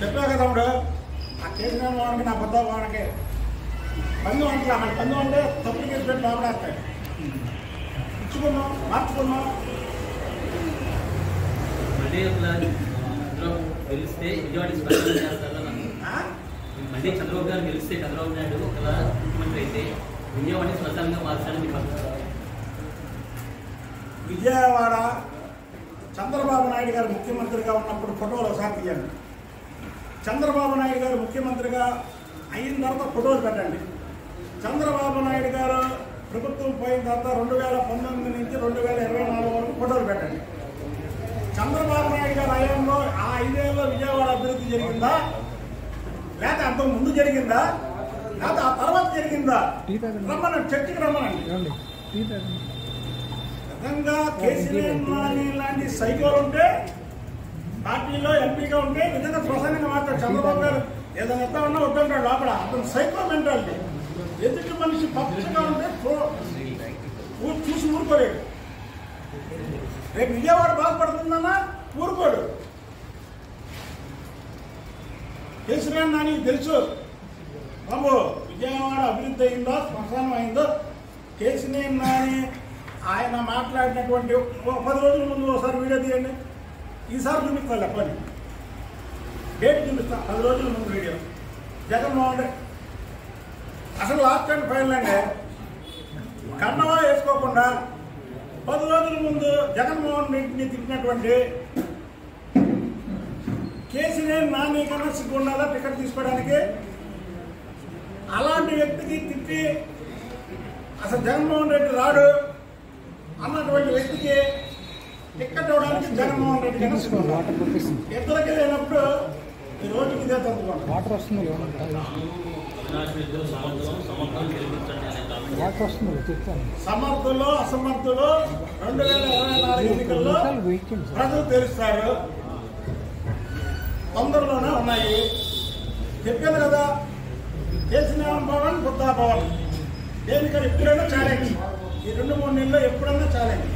చెప్పా కదా తమ్ముడు, ఆ కేసీఆర్ వాడికి నా బుద్ధ వాడికి పందు అంటే మన పందు అంటే తప్పులు కేసు పెట్టి లోపడేస్తాయి. ఇచ్చుకున్నాం, మార్చుకున్నాం. గెలిస్తే విజయవాడ స్పష్టం చేస్తారా? మళ్ళీ చంద్రబాబు గారు గెలిస్తే చంద్రబాబు నాయుడు ఒకవేళ ముఖ్యమంత్రి అయితే విజయవాడ శ్మశానంగా మార్చాలని విజయవాడ చంద్రబాబు నాయుడు గారు ముఖ్యమంత్రిగా ఉన్నప్పుడు ఫోటోలు ఒకసారి తీయండి. చంద్రబాబు నాయుడు గారు ముఖ్యమంత్రిగా అయిన తర్వాత ఫోటోలు పెట్టండి. చంద్రబాబు నాయుడు గారు ప్రభుత్వం పోయిన తర్వాత 2019 నుంచి 2024 వరకు ఫోటోలు పెట్టండి. చంద్రబాబు నాయుడు గారు హయాంలో ఆ 5 ఏళ్ళలో విజయవాడ అభివృద్ధి జరిగిందా, లేకపోతే అంత ముందు జరిగిందా, లేకపోతే ఆ తర్వాత జరిగిందా? రమ్మనండి, చర్చకి రమ్మనండి. నిజంగా కేసీఆర్ లాంటి సైకోలు ఉంటే పార్టీలో ఎంపీగా ఉంటే నిజంగా శ్మశానంగా మాట్లాడు. చంద్రబాబు గారు ఏదైనా ఎంత ఉన్నా వద్దంటాడు లోపల. అతను సైకో మెంటాలిటీ. ఎదుటి మనిషి పక్షంగా ఉంటే చూసి ఊరుకోలేడు. రేపు విజయవాడ బాగుపడుతుందన్నా ఊరుకోడు. కేసీఆర్ నాని తెలుసు బాబు విజయవాడ అభివృద్ధి అయిందో శ్మశానం అయిందో. కేసీఆర్ నాని ఆయన మాట్లాడినటువంటి 10 రోజుల ముందు ఒకసారి వీడియో తీయండి. ఈసారి చూపిస్తాను పని డేట్ చూపిస్తాను. 10 రోజుల ముందు వీడియో జగన్మోహన్ రెడ్డి అసలు లాస్ట్ అండ్ ఫైనల్ అండి. కన్నవా వేసుకోకుండా 10 రోజుల ముందు జగన్మోహన్ రెడ్డిని తిట్టినటువంటి కేసీఆర్ నాని కన్నా సిగ్గుండాలా టికెట్ తీసుకోవడానికి? అలాంటి వ్యక్తికి తిట్టి అసలు జగన్మోహన్ రెడ్డి రాడు అన్నటువంటి వ్యక్తికి టికెట్ ఇవ్వడానికి జగన్మోహన్ రెడ్డి కన్నా ఇద్దరికి లేనప్పుడు ఈ రోజుకి ఇదే తగ్గుకోండి. సమర్థులు అసమర్థులు 2024 ఎన్నికల్లో ప్రజలు తెలుస్తారు. తొందరలోనే ఉన్నాయి. చెప్పాను కదా, కేసీఆర్ భవన్ బుద్ధా భవన్ దేనికని ఎప్పుడైనా ఛాలెంజ్. ఈ 2-3 నెలల్లో ఎప్పుడైనా ఛాలెంజ్.